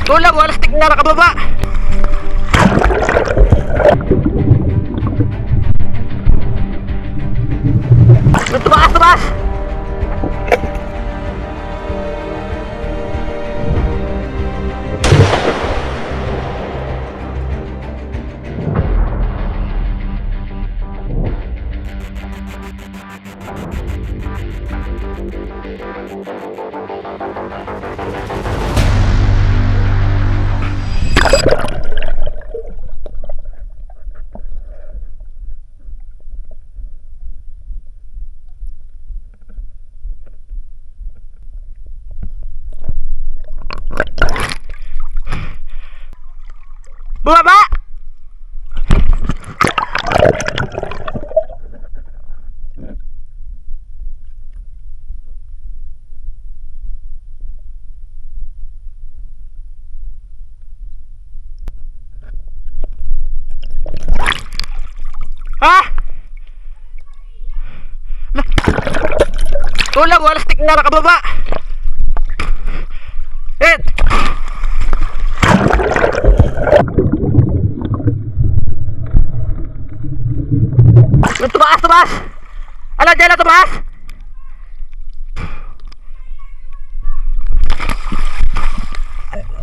Tulang, wala stick na nakababa. Tumakas, tumakas. Bumaba! Ha? Tulang, wala stick na nakababa. Hit! Tumaas, tumaas! Ala, dyan na tumaas!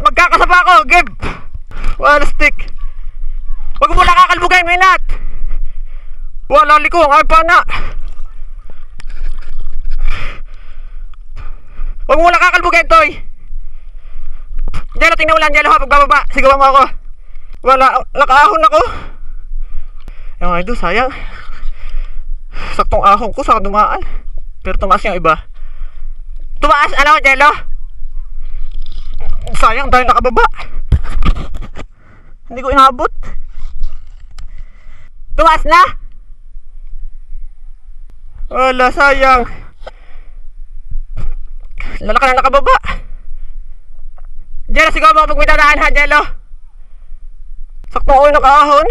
Magkakasapa ako, Gib! Wala stick! Huwag mo na kakalbugay, Minat! Wala likong, ay pa na! Huwag mo na kakalbugay, Toy! Dyan na, tingnan mo lang, dyan na, pagbababa, sigawan mo ako! Wala, nakahon ako! Yung idol, sayang. Saktong ahon ko sa dumaan. Pero tumaas yung iba. Tumaas, ano, Jello? Sayang, dahil nakababa. Hindi ko inabot. Tumaas na? Wala, sayang. Lalaki na nakababa. Jello, sigaw mo pag may dadaan ha, Jello. Saktong ako yung nakahon.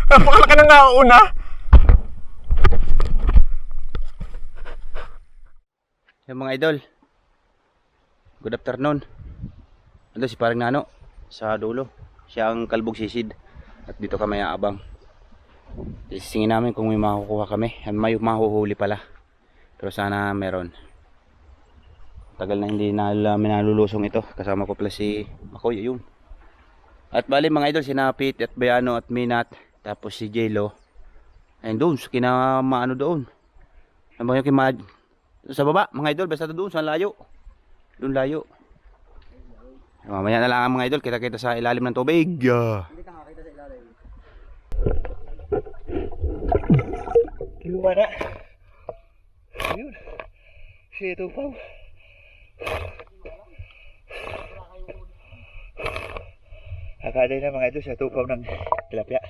Napakalaki na nauuna. Yung mga idol, good afternoon. Ando si parang Nano sa dulo. Siya ang kalbog sisid. At dito kami aabang. Isisingin namin kung may makukuha kami. May mahuhuli pala. Pero sana meron. Tagal na hindi namin nalulusong ito. Kasama ko pala si Makoy, yun. At bali mga idol, sina Pete at Bayano at Minat. Tapos si Jello. Ayun doon, kinamaano doon. Ano ba yung kimad? Sa baba, mga idol, basta doon, sa layo. Doon layo. Mamaya na lang mga idol, kita-kita sa ilalim ng tubig. Hindi ka makakita sa ilalim. Luma na. Ayun. Siya ito pa. Akaday na mga idol, siya tupaw ng tilapia.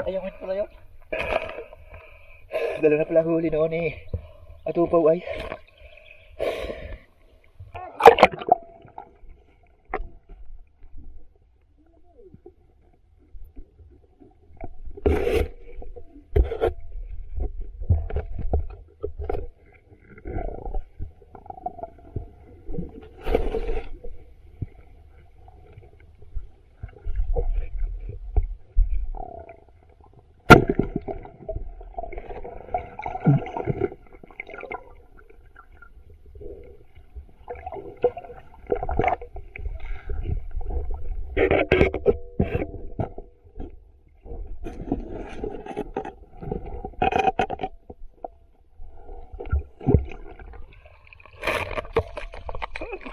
Ayun pala yun. Dala na pala huli noon eh. At upaw ay.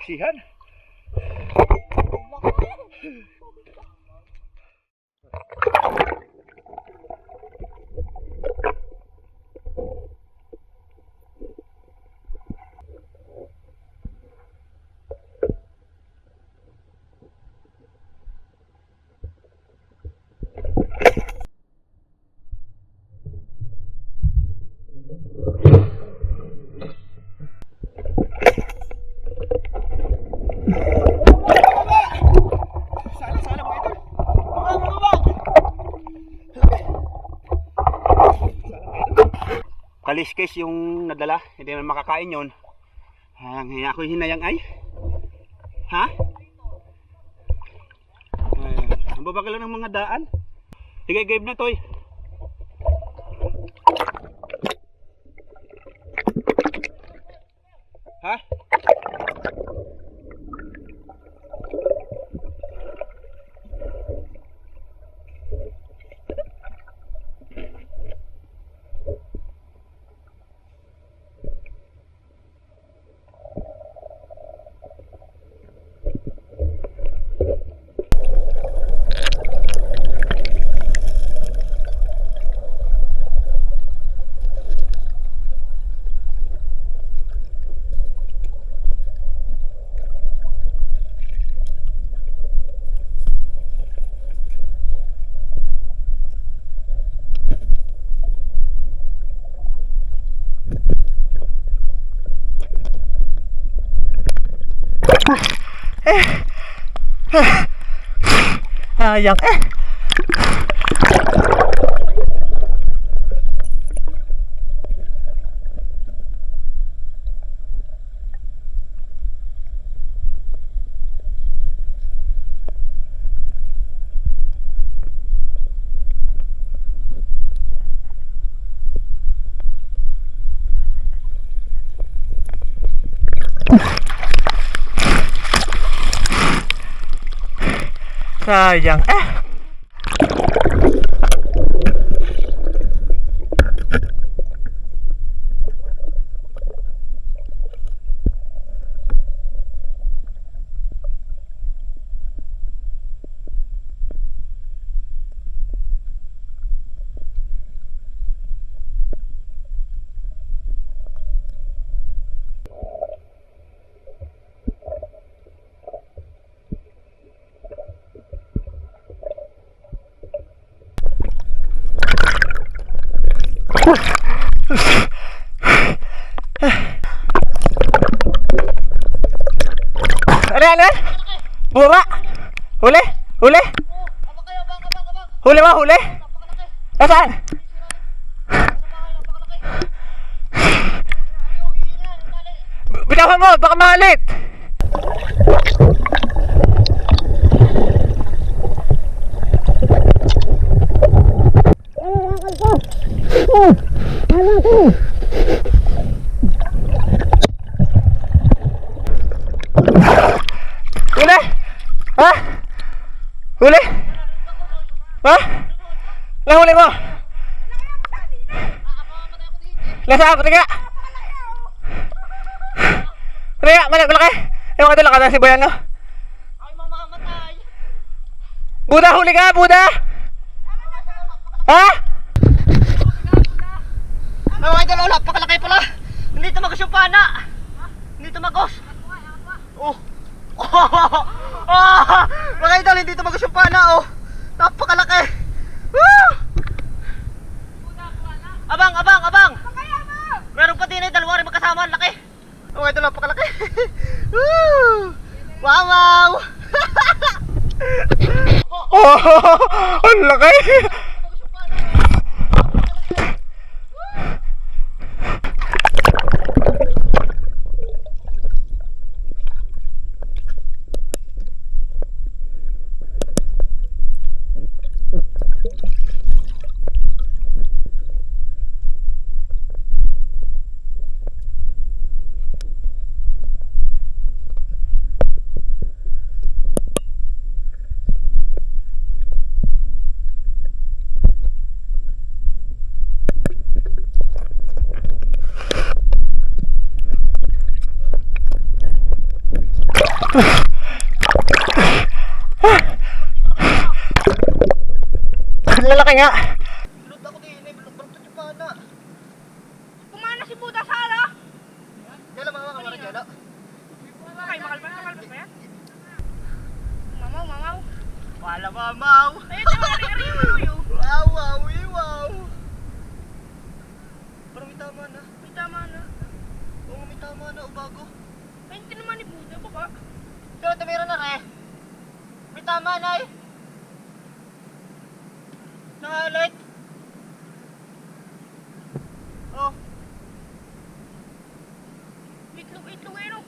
Sihan. kaliskis yung nadala. Hindi naman makakain yun. Ang ako hinayang ay. Ha? Ang babagal lang ng mga daan. Sige, game na toy. Ha? Sayang eh. Sayang eh. Ano? Bura? Huli? Huli? Huli ba? Huli? Nasaan? Bitawan mo, baka mahalit. Huli? Ha? Huli? Ha? Nahuli mo? Nasa ako, tiga. Tiga, malaki. Ewan ka doon, lakad na si Boyan, no? Ay, mamamatay. Buda, huli ka, Buda! Ha? Ay, mga idol, napakalaki pala. Hindi tumagos yung pana. Hindi tumagos. Oh. Mga idol, hindi tumagos yung pana, oh. Napakalaki. Woo! Abang, abang, abang. Meron pa din ay dalawa rin magkasama, ang laki. Mga idol, napakalaki. Woo! Wow, wow. Oh, ang laki! Lalaki nga. Bulot ako din, eh. Bulot yung pana. Kumana si Buda Sara. Kailan mga kamarin kailan? Ay, makalban ba yan? Mamaw, mamaw. Wala mamaw. Ay, ito mga rin. Wow, wow, wow. Parang may tama na. May tama na. Oo, may tama na, o bago. Ay, hindi naman ni Buda. Baka. Pero tumira na re. May tama na eh. Nakalit. Oh, Itlog eh, no?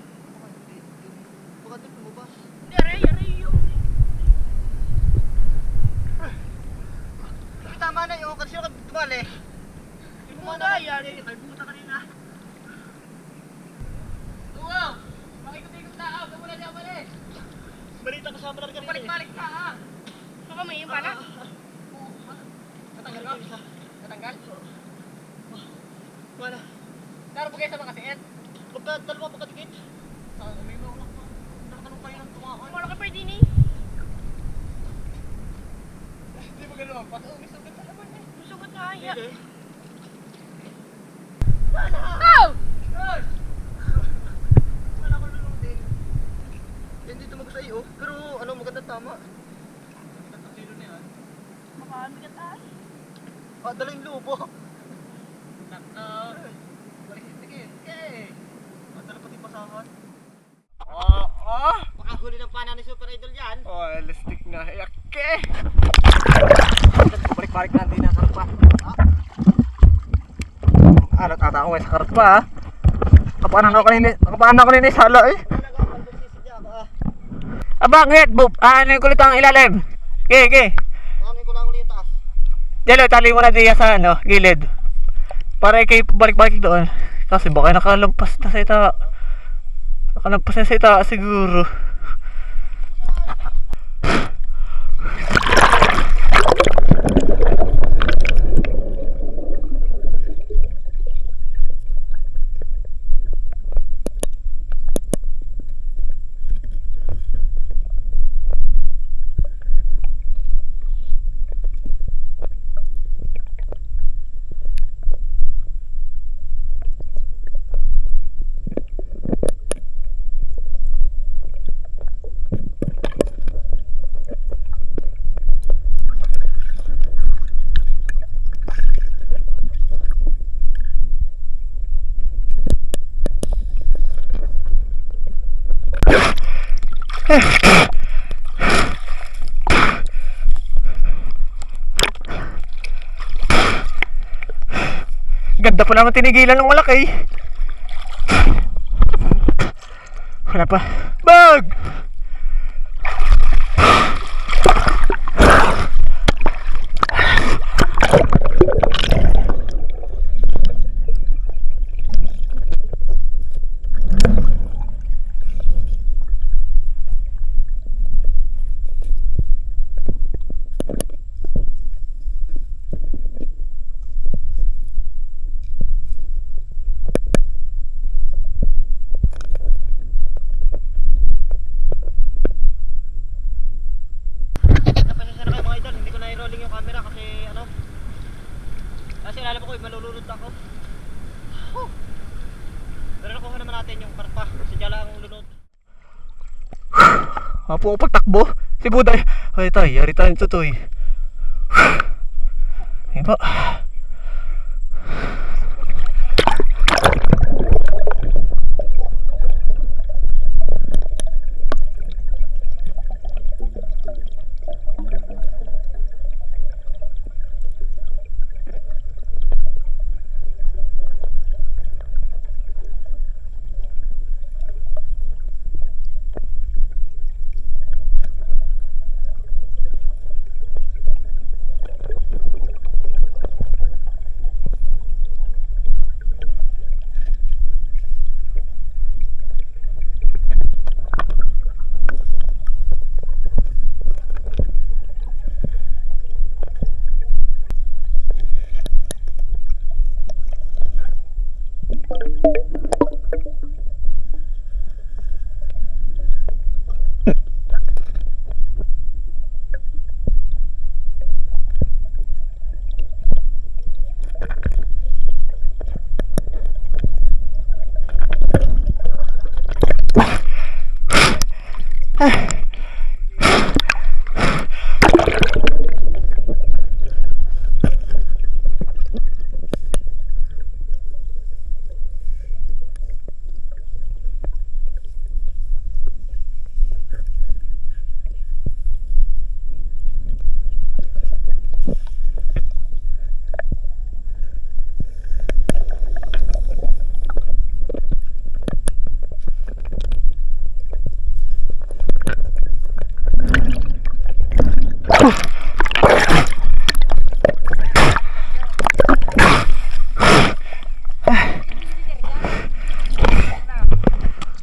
Baka doon lumabas. Hindi, aray yung... Tama na yung kasi yung tumali. Yung mga yan. Kalbuta kanina. Wow! Makikot-ikot na ako. Wala niya mali. Balita kasama na rin kanina. Balik-balik ka ha. So kami yung bala? Natanggal ka? Natanggal? Wala. Laro po kayo sa mga siet? Dalawa pagkatikit. May mga pa. Nakatanong kayo ng tumakon. Wala ka pa din eh. Hindi mo gano'n pa. May sagot sa laman eh. Susugot nga yan. Hindi. Oh! Wala ko lulong din. Hindi tumago sa iyo. Pero ano maganda tama. Ang silo na yan. Makabigat ay. Dala yung lubo. Nako. Okay. Dala pati pasahan. Oo. Makahuli ng pana ni Super Idol yan. Oh, elastic na. Yake! Balik-balik natin ang karpa. Alat ata ako sa karpa ha. Kapaanan ako kanina sa hala eh. Bakit? Boop, ano yung kulit ang ilalim? Okay. Ano ko lang uli yung taas. Jalo, tali mo na diya sa gilid. Para kayo balik-balik doon. Kasi baka nakalampas na sa ita. Nakalampas na sa ita siguro. Ganda pa naman tinigilan ng malaki. Wala pa. Bag! Napasensya na kayo mga idol. Hindi ko na i-rolling yung camera kasi ano. Kasi alam ko malulunod ako. Pero nakuha naman natin yung karpa. Si Jala ang lunod. Apo ko pagtakbo. Si Buday. Ay tayo, yari tayo tutoy. Iba.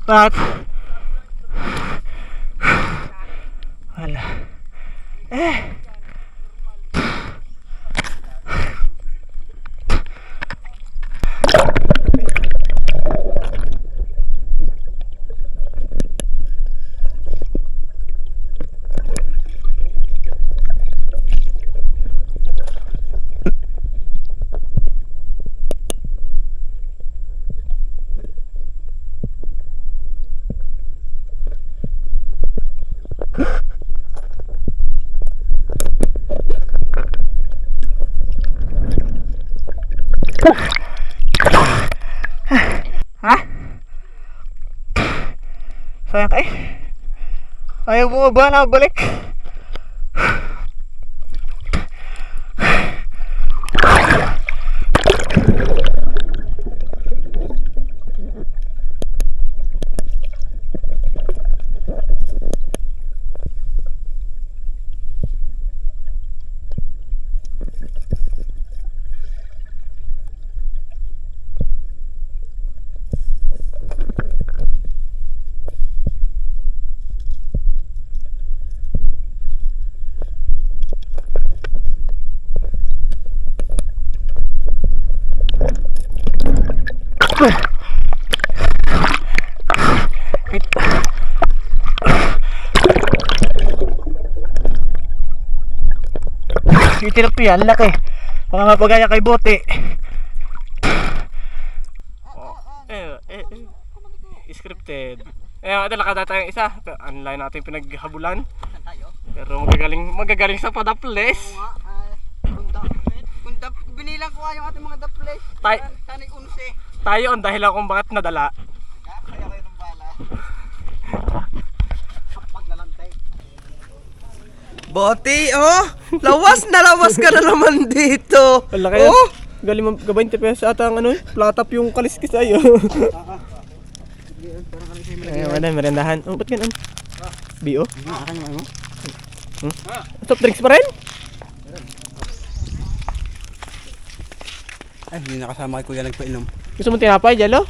At wala. Ha? Sayang ka eh. Ayaw mo ba na balik? Itinap yan, laki. Mga mapagaya kay bote. Scripted. Ito nakata tayong isa. Online natin pinaghabulan. Pero magagaling sa padaples. Kung binilang ko yung ating mga daples. Tanay 11. Tayo ang dahilan kung bakit nadala. Kaya kayo ng bala. Paglalantay. Bote, oh! Lawas na lawas ka na naman dito! Wala kaya. Oh! Galing mag 20 pesos ata ang ano, platap yung kaliskis sa'yo. Ayun, wala, merendahan. Oh, ba't ganun? B.O.? Soft drinks pa rin? Ay, hindi nakasama kay kuya nagpainom. Gusto mo tinapay, Jalo?